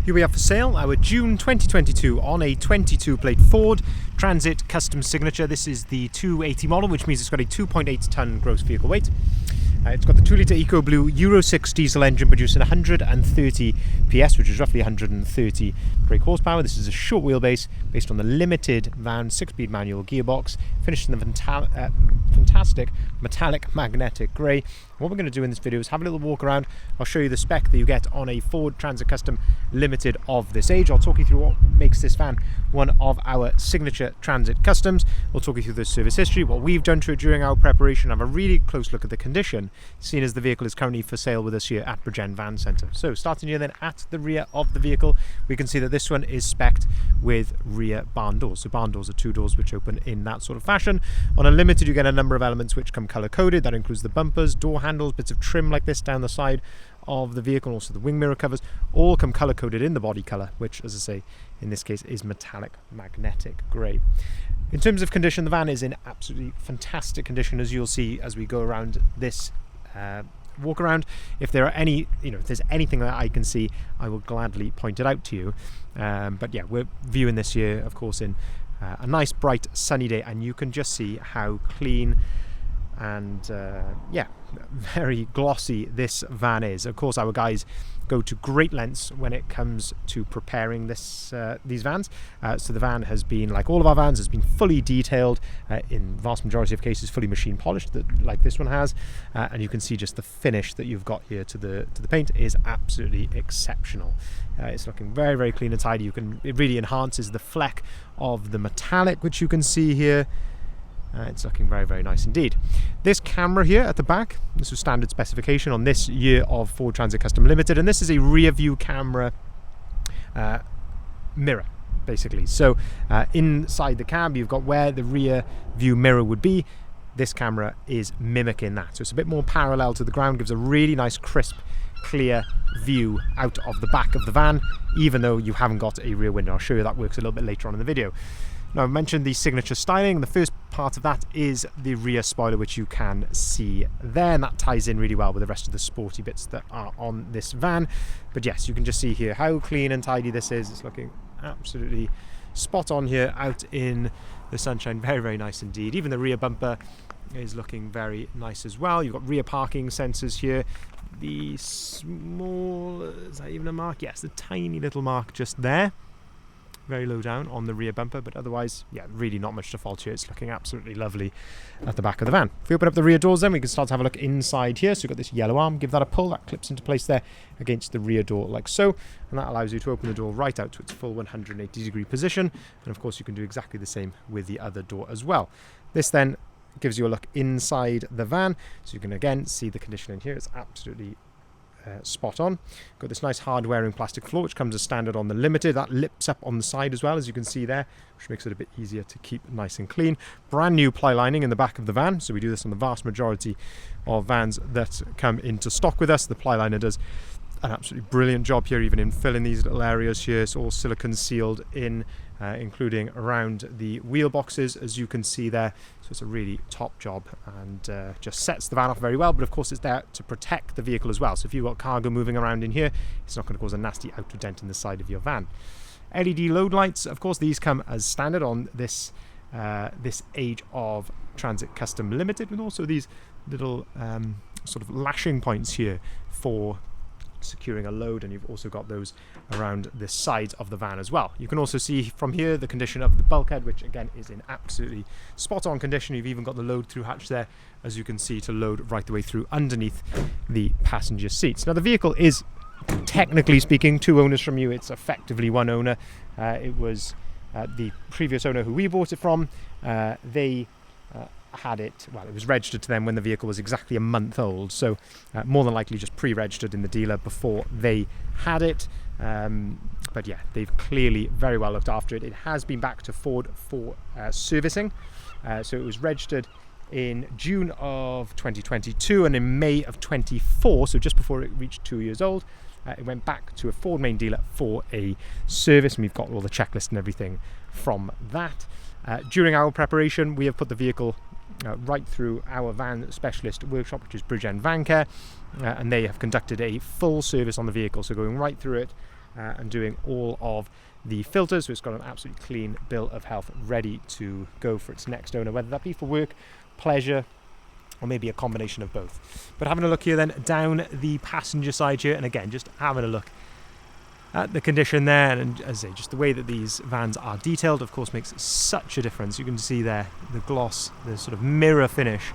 Here we have for sale our June 2022 on a 22 plate Ford Transit Custom Signature. This is the 280 model, which means it's got a 2.8 tonne gross vehicle weight. It's got the 2 litre EcoBlue Euro 6 diesel engine producing 130 PS, which is roughly 130 brake horsepower. This is a short wheelbase based on the limited van 6-speed manual gearbox, finished in the fantastic metallic magnetic grey. What we're going to do in this video is have a little walk around. I'll show you the spec that you get on a Ford Transit Custom Limited of this age. I'll talk you through what makes this van one of our signature Transit Customs. We'll talk you through the service history, what we've done to it during our preparation, have a really close look at the condition, seeing as the vehicle is currently for sale with us here at Bridgend Van Centre. So starting here then at the rear of the vehicle, we can see that this one is spec'd with rear barn doors. So barn doors are 2 doors which open in that sort of fashion. On a Limited you get a number of elements which come colour coded. That includes the bumpers, door handles, bits of trim like this down the side of the vehicle, also the wing mirror covers, all come colour coded in the body colour, which, as I say, in this case is metallic magnetic grey. In terms of condition, the van is in absolutely fantastic condition, as you'll see as we go around this walk around. If there are any, if there's anything that I can see, I will gladly point it out to you. But yeah, we're viewing this here, of course, in a nice bright sunny day, and you can just see how clean and very glossy this van is. Of course, our guys go to great lengths when it comes to preparing these vans. So the van has been, like all of our vans, has been fully detailed, in vast majority of cases fully machine polished, like this one has, and you can see just the finish that you've got here to the paint is absolutely exceptional. It's looking very, very clean and tidy. It really enhances the fleck of the metallic, which you can see here. It's looking very, very nice indeed. This camera here at the back, this was standard specification on this year of Ford Transit Custom Limited, and this is a rear view camera mirror, basically. So inside the cab, you've got where the rear view mirror would be. This camera is mimicking that. So it's a bit more parallel to the ground, gives a really nice, crisp, clear view out of the back of the van, even though you haven't got a rear window. I'll show you that works a little bit later on in the video. Now, I've mentioned the signature styling. The first part of that is the rear spoiler, which you can see there, and that ties in really well with the rest of the sporty bits that are on this van. But yes, you can just see here how clean and tidy this is. It's looking absolutely spot on here out in the sunshine. Very, very nice indeed. Even the rear bumper is looking very nice as well. You've got rear parking sensors here. The small, is that even a mark? Yes, the tiny little mark just there. Very low down on the rear bumper, but otherwise, yeah, really not much to fault here. It's looking absolutely lovely at the back of the van. If we open up the rear doors, then we can start to have a look inside here. So we've got this yellow arm, give that a pull, that clips into place there against the rear door like so, and that allows you to open the door right out to its full 180-degree position. And of course, you can do exactly the same with the other door as well. This then gives you a look inside the van, so you can again see the condition in here. It's absolutely spot on. Got this nice hard wearing plastic floor, which comes as standard on the Limited. That lips up on the side as well, as you can see there, which makes it a bit easier to keep nice and clean. Brand new ply lining in the back of the van, so we do this on the vast majority of vans that come into stock with us. The ply liner does an absolutely brilliant job here, even in filling these little areas here. It's all silicone sealed in, including around the wheel boxes, as you can see there. So it's a really top job, and just sets the van off very well. But of course, it's there to protect the vehicle as well. So if you've got cargo moving around in here, it's not going to cause a nasty outer dent in the side of your van. LED load lights, of course, these come as standard on this age of Transit Custom Limited, with also these little sort of lashing points here for securing a load, and you've also got those around the sides of the van as well. You can also see from here the condition of the bulkhead, which again is in absolutely spot on condition. You've even got the load through hatch there, as you can see, to load right the way through underneath the passenger seats. Now, the vehicle is, technically speaking, 2 owners from you. It's effectively 1 owner. It was the previous owner who we bought it from. They had it, well, it was registered to them when the vehicle was exactly a month old, so more than likely just pre-registered in the dealer before they had it. But yeah, they've clearly very well looked after it. It has been back to Ford for servicing. So it was registered in June of 2022, and in May of 24, so just before it reached 2 years old, it went back to a Ford main dealer for a service, and we've got all the checklist and everything from that. During our preparation, we have put the vehicle right through our van specialist workshop, which is Bridgend Van Care, and they have conducted a full service on the vehicle, so going right through it and doing all of the filters, so it's got an absolutely clean bill of health ready to go for its next owner, whether that be for work, pleasure, or maybe a combination of both. But having a look here then down the passenger side here, and again just having a look at the condition there, and as I say, just the way that these vans are detailed of course makes such a difference. You can see there the gloss, the sort of mirror finish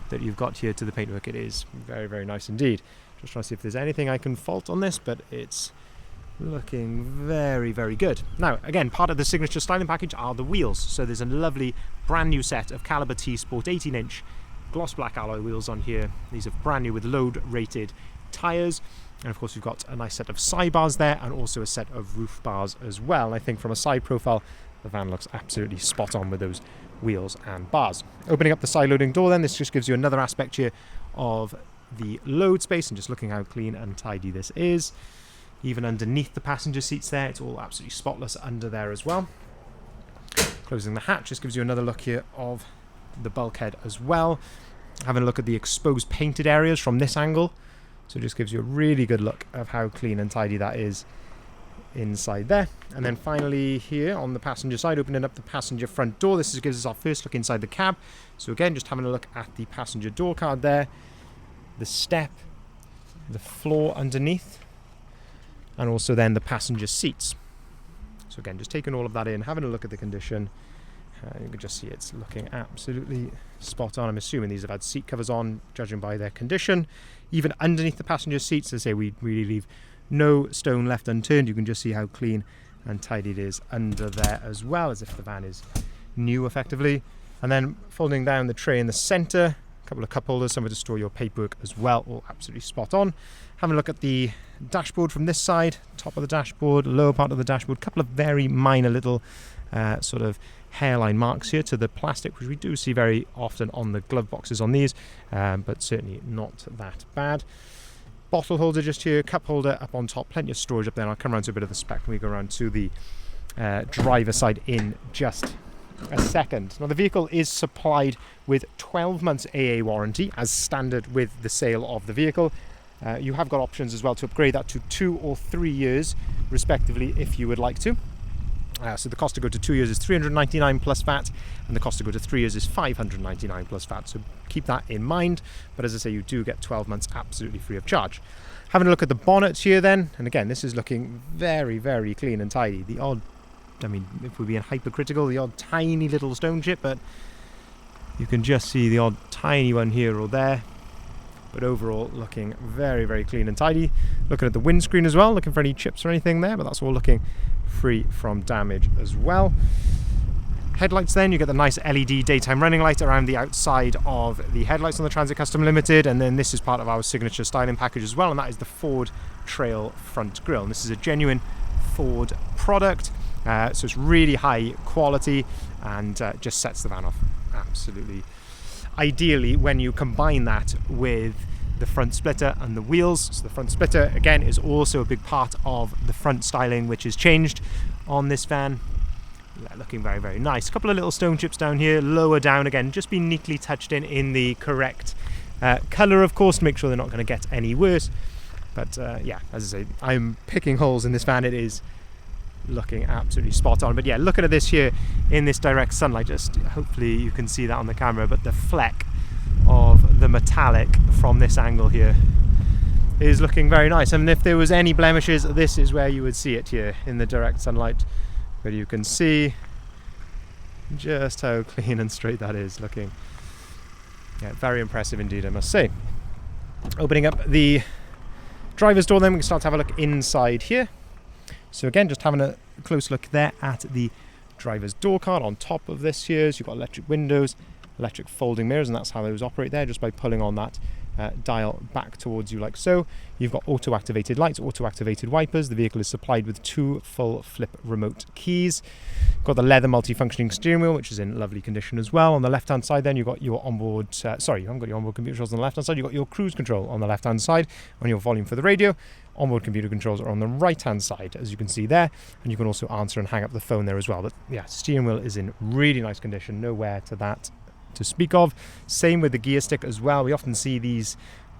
that you've got here to the paintwork. It is very, very nice indeed. Just trying to see if there's anything I can fault on this, but it's looking very, very good. Now again, part of the signature styling package are the wheels. So there's a lovely brand new set of Caliber T Sport 18-inch gloss black alloy wheels on here. These are brand new with load rated tyres, and of course we've got a nice set of side bars there and also a set of roof bars as well. And I think from a side profile the van looks absolutely spot on with those wheels and bars. Opening up the side loading door then, this just gives you another aspect here of the load space, and just looking how clean and tidy this is. Even underneath the passenger seats there, it's all absolutely spotless under there as well. Closing the hatch just gives you another look here of the bulkhead as well. Having a look at the exposed painted areas from this angle, so it just gives you a really good look of how clean and tidy that is inside there. And then finally here on the passenger side, opening up the passenger front door, this gives us our first look inside the cab. So again, just having a look at the passenger door card there, the step, the floor underneath, and also then the passenger seats. So again, just taking all of that in, having a look at the condition, you can just see it's looking absolutely spot on. I'm assuming these have had seat covers on, judging by their condition. Even underneath the passenger seats, as I say, we really leave no stone left unturned. You can just see how clean and tidy it is under there as well, as if the van is new effectively. And then folding down the tray in the centre, a couple of cup holders, somewhere to store your paperwork as well, all absolutely spot on. Having a look at the dashboard from this side, top of the dashboard, lower part of the dashboard, a couple of very minor little sort of hairline marks here to the plastic, which we do see very often on the glove boxes on these, but certainly not that bad. Bottle holder just here, cup holder up on top, plenty of storage up there, and I'll come around to a bit of the spec when we go around to the driver side in just a second. Now the vehicle is supplied with 12 months AA warranty as standard with the sale of the vehicle. You have got options as well to upgrade that to 2 or 3 years respectively if you would like to. So the cost to go to 2 years is $399 plus VAT, and the cost to go to 3 years is $599 plus VAT. So keep that in mind. But as I say, you do get 12 months absolutely free of charge. Having a look at the bonnet here then, and again, this is looking very, very clean and tidy. The odd, I mean, if we're being hypercritical, the odd tiny little stone chip, but you can just see the odd tiny one here or there. But overall, looking very, very clean and tidy. Looking at the windscreen as well, looking for any chips or anything there, but that's all looking free from damage as well. Headlights then, you get the nice LED daytime running light around the outside of the headlights on the Transit Custom Limited, and then this is part of our signature styling package as well, and that is the Ford Trail front grille. And this is a genuine Ford product, so it's really high quality and just sets the van off absolutely ideally when you combine that with the front splitter and the wheels. So the front splitter again is also a big part of the front styling which is changed on this van. Looking very, very nice. A couple of little stone chips down here, lower down again, just been neatly touched in the correct colour of course to make sure they're not going to get any worse. But yeah, as I say, I'm picking holes in this van. It is looking absolutely spot on. But yeah, looking at this here in this direct sunlight, just hopefully you can see that on the camera, but the fleck of the metallic from this angle here is looking very nice. And if there was any blemishes, this is where you would see it here in the direct sunlight, but you can see just how clean and straight that is looking. Yeah, very impressive indeed, I must say. Opening up the driver's door then, we can start to have a look inside here. So again, just having a close look there at the driver's door card. On top of this here, so you've got electric windows, electric folding mirrors, and that's how those operate there, just by pulling on that dial back towards you like so. You've got auto-activated lights, auto-activated wipers. The vehicle is supplied with 2 full flip remote keys. Got the leather multifunctioning steering wheel, which is in lovely condition as well. On the left-hand side then, you've got your onboard, sorry, you haven't got your onboard computer controls on the left-hand side. You've got your cruise control on the left-hand side, on your volume for the radio. Onboard computer controls are on the right-hand side, as you can see there. And you can also answer and hang up the phone there as well. But yeah, steering wheel is in really nice condition, no wear to that to speak of. Same with the gear stick as well. We often see these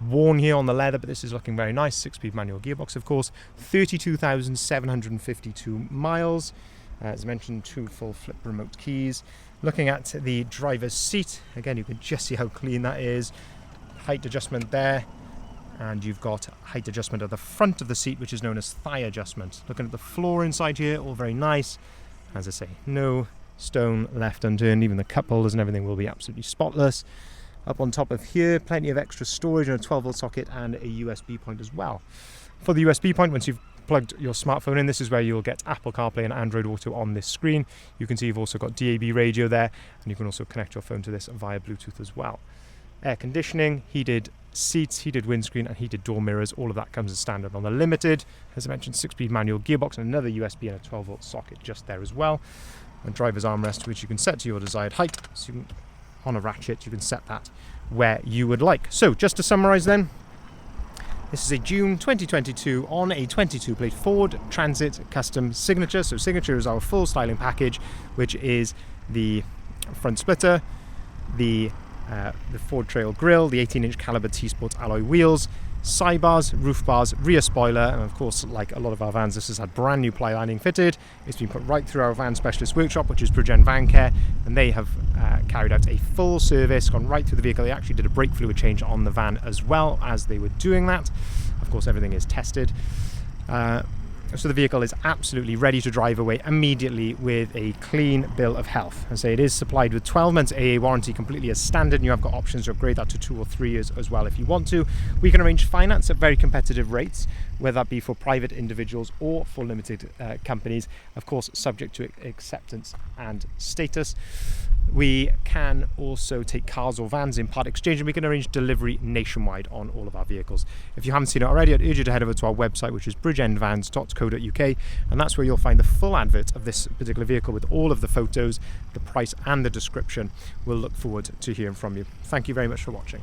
worn here on the leather, but this is looking very nice. 6-speed manual gearbox, of course. 32,752 miles. As mentioned, 2 full flip remote keys. Looking at the driver's seat, again, you can just see how clean that is. Height adjustment there. And you've got height adjustment at the front of the seat, which is known as thigh adjustment. Looking at the floor inside here, all very nice. As I say, no stone left unturned. Even the cup holders and everything will be absolutely spotless. Up on top of here, plenty of extra storage and a 12-volt socket and a USB point as well. For the USB point, once you've plugged your smartphone in, this is where you'll get Apple CarPlay and Android Auto on this screen. You can see you've also got DAB radio there, and you can also connect your phone to this via Bluetooth as well. Air conditioning, heated seats, heated windscreen and heated door mirrors, all of that comes as standard on the Limited. As I mentioned, 6-speed manual gearbox and another USB and a 12-volt socket just there as well. And driver's armrest, which you can set to your desired height. So you can, on a ratchet, you can set that where you would like. So just to summarize then, this is a June 2022 on a 22-plate Ford Transit Custom Signature. So Signature is our full styling package, which is the front splitter, the Ford Trail grille, the 18-inch caliber T-Sport alloy wheels, sidebars, roof bars, rear spoiler, and of course, like a lot of our vans, this has had brand new ply lining fitted. It's been put right through our van specialist workshop, which is Bridgend Van Care, and they have carried out a full service, gone right through the vehicle. They actually did a brake fluid change on the van as well as they were doing that. Of course, everything is tested. So the vehicle is absolutely ready to drive away immediately with a clean bill of health. I say it is supplied with 12 months AA warranty completely as standard, and you have got options to upgrade that to 2 or 3 years as well if you want to. We can arrange finance at very competitive rates, whether that be for private individuals or for limited companies, of course subject to acceptance and status. We can also take cars or vans in part exchange, and we can arrange delivery nationwide on all of our vehicles. If you haven't seen it already, I'd urge you to head over to our website, which is bridgeendvans.co.uk, and that's where you'll find the full advert of this particular vehicle with all of the photos, the price and the description. We'll look forward to hearing from you. Thank you very much for watching.